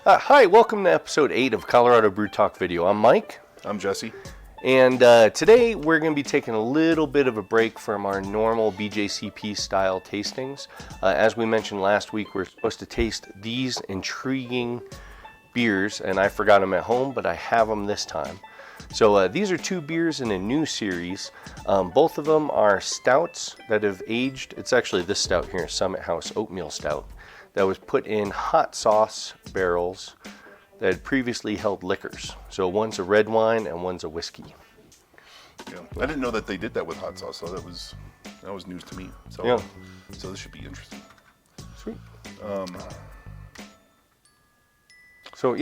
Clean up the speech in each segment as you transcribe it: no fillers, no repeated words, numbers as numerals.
Hi, welcome to episode 8 of Colorado Brew Talk Video. I'm Mike. I'm Jesse. And today we're going to be taking a little bit of a break from our normal BJCP style tastings. As we mentioned last week, we're supposed to taste these intriguing beers, and I forgot them at home, but I have them this time. So these are 2 beers in a new series. Both of them are stouts that have aged. It's actually this stout here, Summit House Oatmeal Stout, that was put in hot sauce barrels that had previously held liquors. So one's a red wine and one's a whiskey. Yeah, I didn't know that they did that with hot sauce, so that was news to me. So, yeah. So this should be interesting. Sweet. So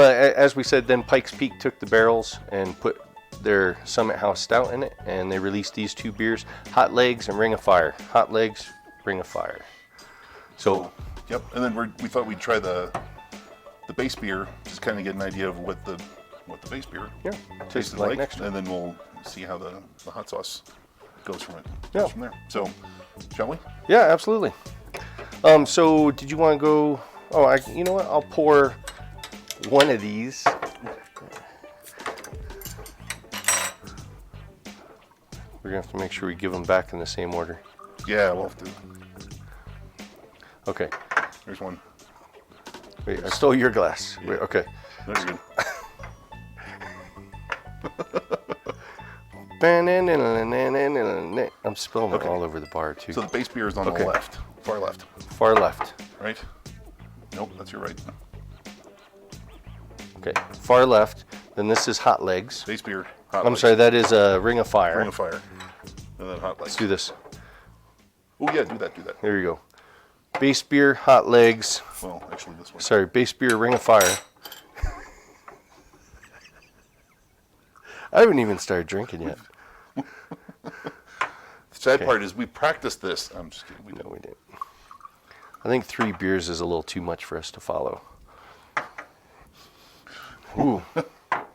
as we said, then Pikes Peak took the barrels and put their Summit House Stout in it, and they released these 2 beers, Hot Legs and Ring of Fire. Hot Legs, Ring of Fire. So, yep. And then we thought we'd try the base beer, just kind of get an idea of what the base beer tastes like, and then we'll see how the hot sauce goes from there. So, shall we? Yeah, absolutely. So did you want to go? Oh, you know what? I'll pour one of these. We're gonna have to make sure we give them back in the same order. Yeah, we'll have to. Okay. Here's one. Wait, I stole your glass. Yeah. Wait, okay. That's good. I'm spilling it all over the bar too. So the base beer is on the left, far left. Far left. Right? Nope, that's your right. Okay, far left. Then this is Hot Legs. Base beer, Hot I'm Legs. sorry, that is a Ring of Fire. Ring of Fire. And then Hot Legs. Let's do this. Oh yeah, do that. There you go. Base beer, Hot Legs. Well, actually this one. Sorry, base beer, Ring of Fire. I haven't even started drinking yet. The sad part is we practiced this. I'm just kidding. We didn't. I think 3 beers is a little too much for us to follow. Ooh.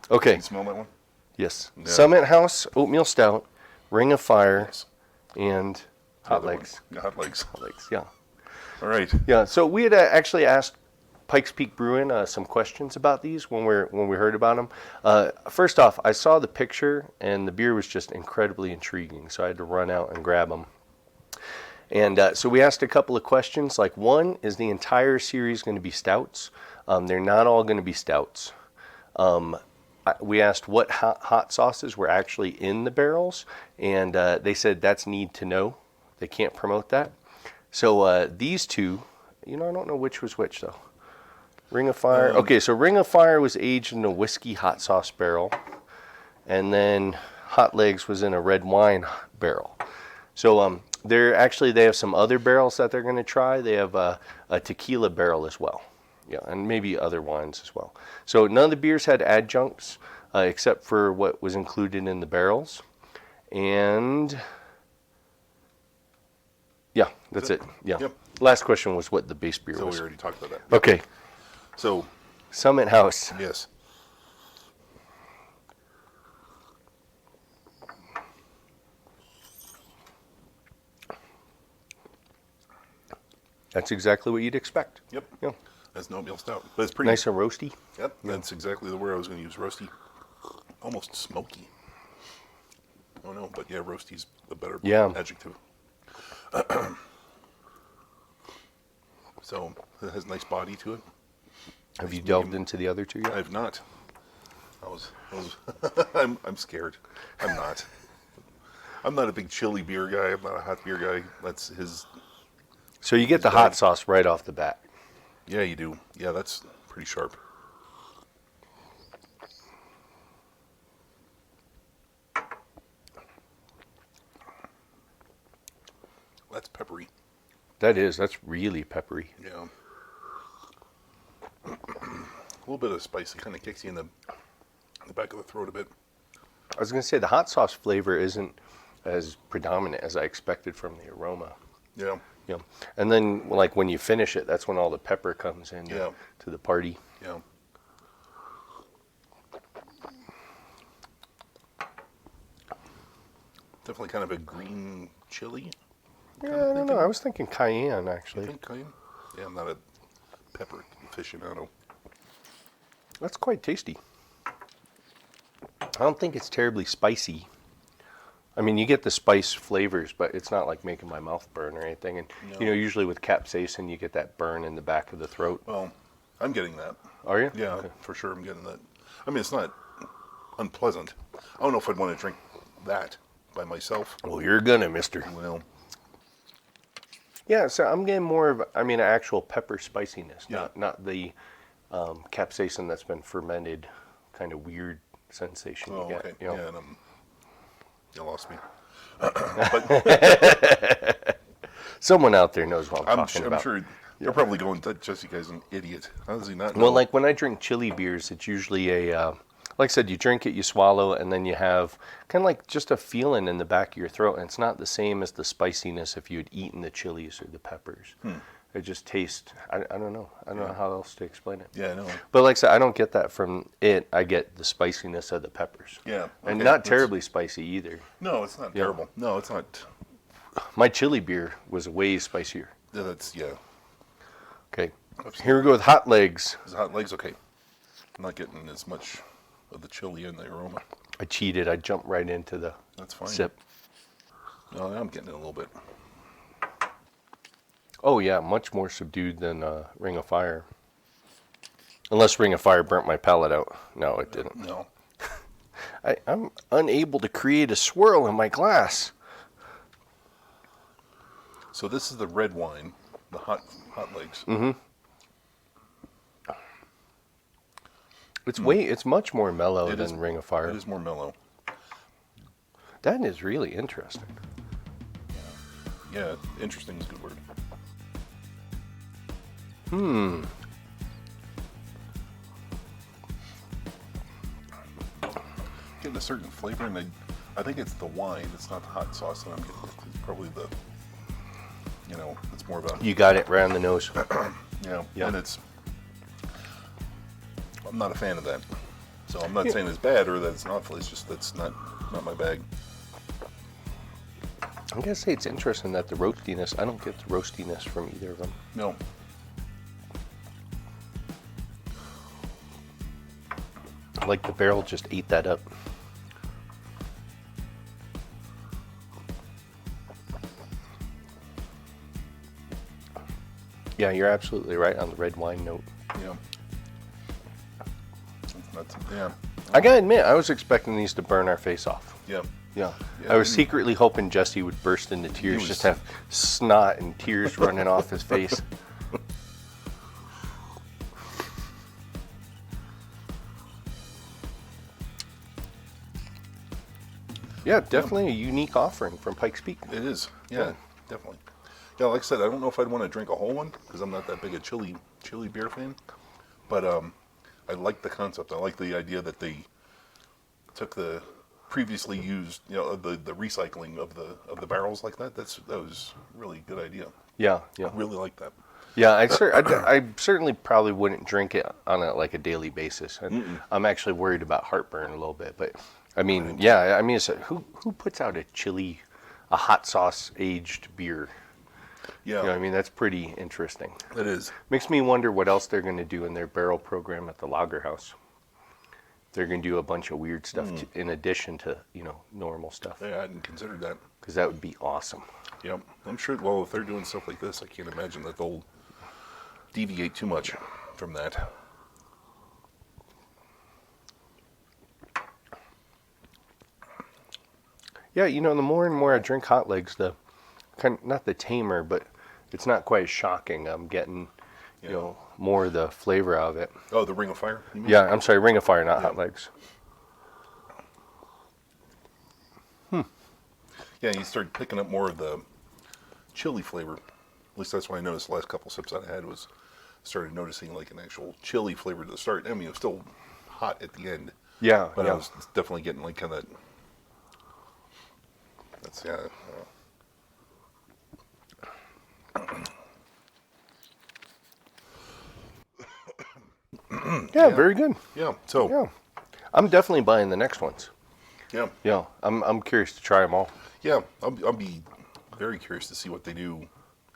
Okay. You smell that one? Yes. Yeah. Summit House Oatmeal Stout, Ring of Fire, and Hot Legs. Yeah, Hot Legs. Hot Legs, yeah. All right. Yeah, so we had actually asked Pikes Peak Brewing some questions about these when we heard about them. First off, I saw the picture and the beer was just incredibly intriguing, so I had to run out and grab them. And so we asked a couple of questions. Like, one, is the entire series going to be stouts? They're not all going to be stouts. We asked what hot sauces were actually in the barrels, and they said that's need to know. They can't promote that. So these 2, I don't know which was which though. Ring of Fire. Okay, so Ring of Fire was aged in a whiskey hot sauce barrel, and then Hot Legs was in a red wine barrel. So they have some other barrels that they're going to try. They have a tequila barrel as well. Yeah, and maybe other wines as well. So none of the beers had adjuncts except for what was included in the barrels. And yeah, that's it. Yeah. Yep. Last question was what the base beer was. So we already talked about that. Okay. So Summit House. yes. That's exactly what you'd expect. Yep. Yeah. That's an oatmeal stout, but it's pretty Nice and roasty. Yep. That's exactly the word I was going to use. Roasty, almost smoky. Oh no, but yeah, roasty's a better adjective. So it has a nice body to it. Have you delved into the other 2 yet? I have not. I'm scared. I'm not. I'm not a big chili beer guy. I'm not a hot beer guy. That's his. So you get the hot sauce right off the bat. Yeah, you do. Yeah, that's pretty sharp. That's peppery. That's really peppery. Yeah. A little bit of spice. It kind of kicks you in the back of the throat a bit. I was going to say the hot sauce flavor isn't as predominant as I expected from the aroma. Yeah. Yeah. And then like when you finish it, that's when all the pepper comes in to the party. Yeah. Definitely kind of a green chili. Yeah, I don't know. I was thinking cayenne, actually. You think cayenne? Yeah, I'm not a pepper aficionado. That's quite tasty. I don't think it's terribly spicy. I mean, you get the spice flavors, but it's not like making my mouth burn or anything. And, No. you know, usually with capsaicin, you get that burn in the back of the throat. Well, I'm getting that. Are you? Yeah, Okay. for sure I'm getting that. I mean, it's not unpleasant. I don't know if I'd want to drink that by myself. Well, you're gonna, mister. Well, Yeah, so I'm getting more of, I mean, actual pepper spiciness, Yeah. not the capsaicin that's been fermented, kind of weird sensation you get. okay. You know? Yeah, and you lost me. Someone out there knows what I'm I'm talking about. sure you're probably going, that Jesse guy's an idiot. How does he not know? Well, like when I drink chili beers, it's usually like I said, you drink it, you swallow, and then you have kind of like just a feeling in the back of your throat. And it's not the same as the spiciness if you had eaten the chilies or the peppers. It just tastes, I don't know. I don't know how else to explain it. Yeah, I know. But like I said, I don't get that from it. I get the spiciness of the peppers. Yeah. And okay, not that's- terribly spicy either. No, it's not terrible. No, it's not. My chili beer was way spicier. That's, yeah. Okay, here we go with hot legs. His hot legs, okay. I'm not getting as much of the chili in the aroma. I cheated. I jumped right into the That's fine. sip. No, I'm getting it a little bit. Oh yeah, much more subdued than Ring of Fire. Unless Ring of Fire burnt my palate out. No, it didn't. No. I'm unable to create a swirl in my glass. So this is the red wine, the hot legs. Mm-hmm. It's much more mellow It than is- Ring of Fire. It is more mellow. That is really interesting. Yeah, interesting is a good word. Getting a certain flavor, and I think it's the wine. It's not the hot sauce that I'm getting. It's probably the, it's more of a, You got it right on the nose. Yeah. and I'm not a fan of that. So I'm not saying it's bad or that it's not. It's just that's not my bag. I'm gonna say it's interesting that the roastiness. I don't get the roastiness from either of them. No. Like the barrel just ate that up. Yeah, you're absolutely right on the red wine note. Yeah. Yeah. I gotta admit, I was expecting these to burn our face off. Yeah. Yeah. Yeah, I was and- secretly hoping Jesse would burst into tears, was- just have snot and tears running off his face. Yeah, definitely a unique offering from Pikes Peak. It is. Yeah, definitely. Yeah, like I said, I don't know if I'd want to drink a whole one because I'm not that big a chili beer fan. But I like the concept. I like the idea that they took the previously used, the recycling of the barrels like that. That was really a good idea. Yeah, I yeah. really like that. Yeah, I certainly probably wouldn't drink it on a daily basis. And I'm actually worried about heartburn a little bit, but I mean, yeah, I mean, who puts out a hot sauce aged beer? Yeah, You know what I mean, that's pretty interesting. it is. Makes me wonder what else they're going to do in their barrel program at the Lager House. They're going to do a bunch of weird stuff in addition to normal stuff, Yeah, I hadn't considered that. because that would be awesome. Yep. I'm sure, well, if they're doing stuff like this, I can't imagine that they'll deviate too much from that. Yeah, the more and more I drink hot legs, the not the tamer, but it's not quite as shocking. I'm getting, Yeah. more of the flavor out of it. Oh, the Ring of Fire? You mean? Yeah, I'm sorry, Ring of Fire, not hot legs. Yeah, you start picking up more of the chili flavor. At least that's what I noticed the last couple sips I had was started noticing like an actual chili flavor to the start. I mean, it was still hot at the end. Yeah, But yeah. I was definitely getting like kind of that's Yeah, very good. yeah. So Yeah, I'm definitely buying the next ones. yeah, Yeah, I'm curious to try them all. yeah. I'll be very curious to see what they do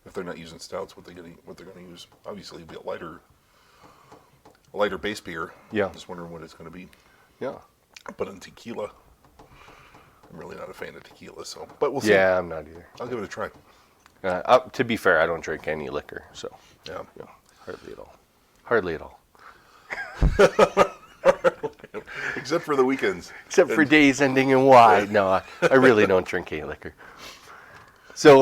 if they're not using stouts. What they're going to use. Obviously, it'll be a lighter lighter base beer. Yeah. Just wondering what it's going to be. Yeah. But in tequila, I'm really not a fan of tequila, so. But we'll see. Yeah, I'm not either. I'll give it a try. To be fair, I don't drink any liquor, so. Yeah. Hardly at all. Hardly at all. Except for the weekends. Except for days ending in Y. No, I really don't drink any liquor. So,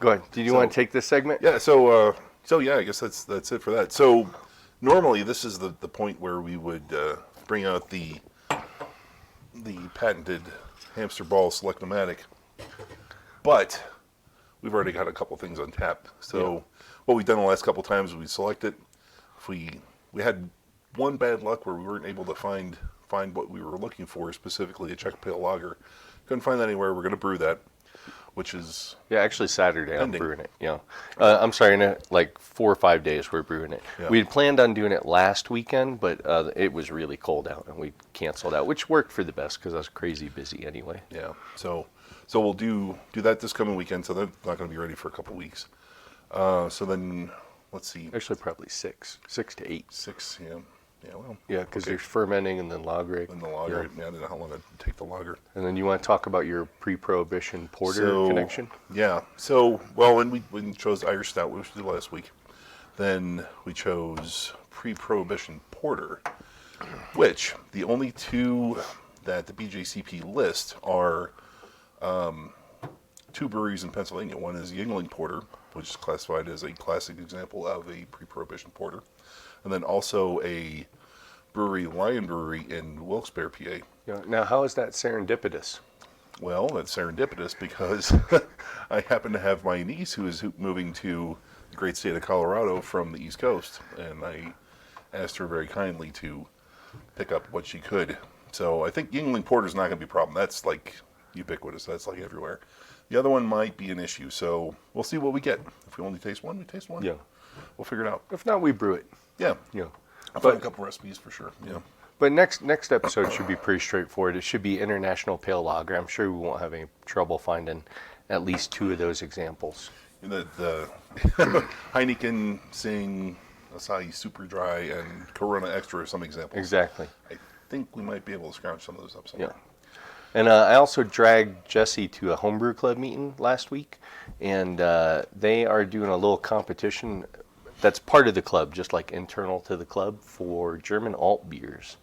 go ahead. Did you want to take this segment? Yeah. So yeah, I guess that's it for that. So, normally this is the point where we would bring out the patented hamster ball select-o-matic, but we've already got a couple things on tap. So, what we've done the last couple times is we select it. If we had one bad luck where we weren't able to find what we were looking for, specifically a Czech pale lager. Couldn't find that anywhere. We're going to brew that, which is actually Saturday I'm brewing it. I'm sorry, in like 4 or 5 days we're brewing it. Yeah. We had planned on doing it last weekend, but it was really cold out and we canceled out, which worked for the best because I was crazy busy anyway. Yeah. So we'll do that this coming weekend. So they're not going to be ready for a couple weeks. So then let's see. Actually, probably 6 to 8. 6. Yeah. Yeah, well. Yeah, because there's fermenting and then lagering. And the lager. Yeah, I don't know how long it take the lager. And then you want to talk about your pre-prohibition porter connection? Yeah. So, well, when we chose Irish Stout, which we did last week, then we chose pre-prohibition porter, which the only two that the BJCP list are 2 breweries in Pennsylvania. One is Yuengling Porter, which is classified as a classic example of a pre-prohibition porter. And then also a brewery, Lion Brewery in Wilkes-Barre, PA. Yeah. Now, how is that serendipitous? Well, that's serendipitous because I happen to have my niece who is moving to the great state of Colorado from the East Coast, and I asked her very kindly to pick up what she could. So I think Yuengling Porter is not going to be a problem. That's like ubiquitous. That's like everywhere. The other one might be an issue, so we'll see what we get. If we only taste one, we taste one. Yeah. We'll figure it out. If not, we brew it. Yeah. Yeah. I'll find a couple recipes for sure. Yeah. But next episode should be pretty straightforward. It should be International Pale Lager. I'm sure we won't have any trouble finding at least 2 of those examples. The Heineken, Sing, Asahi Super Dry, and Corona Extra are some examples. Exactly. I think we might be able to scrounge some of those up somewhere. Yeah. And I also dragged Jesse to a homebrew club meeting last week, and they are doing a little competition that's part of the club, just like internal to the club, for German alt beers.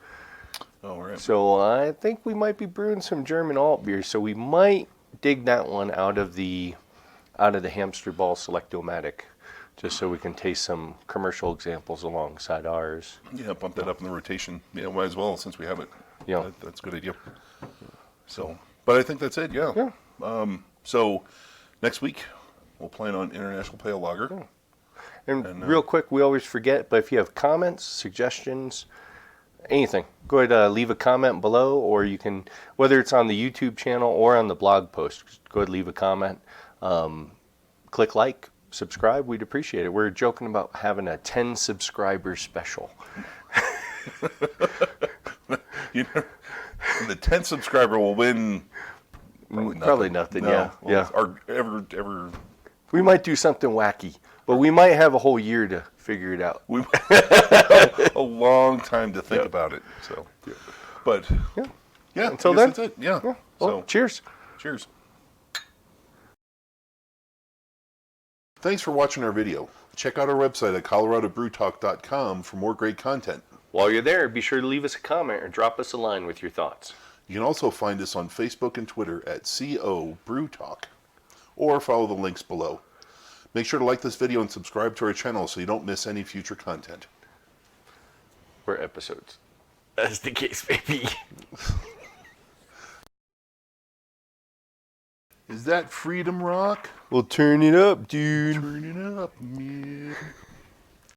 Oh, right. So I think we might be brewing some German alt beers. So we might dig that one out of the hamster ball select-o-matic, just so we can taste some commercial examples alongside ours. Yeah, bump that up in the rotation. Yeah, might as well since we have it. Yeah, that's a good idea. So, but I think that's it. Yeah. Yeah. So next week we'll plan on International Pale Lager. Yeah. And real quick, we always forget, but if you have comments, suggestions, anything, go ahead, leave a comment below, or you can, whether it's on the YouTube channel or on the blog post, go ahead, leave a comment. Click like, subscribe. We'd appreciate it. We're joking about having a 10 subscriber special. You know, the 10th subscriber will win probably nothing. No, yeah. Or ever. We might do something wacky, but we might have a whole year to figure it out. We a long time to think about it. So, but yeah. Until then, that's it. Yeah. Well, So cheers. Cheers. Thanks for watching our video. Check out our website at coloradobrewtalk.com for more great content. While you're there, be sure to leave us a comment or drop us a line with your thoughts. You can also find us on Facebook and Twitter at CO Brew Talk, or follow the links below. Make sure to like this video and subscribe to our channel so you don't miss any future content. Or episodes. That's the case, baby. Is that freedom rock? Well, turn it up, dude. Turn it up, man.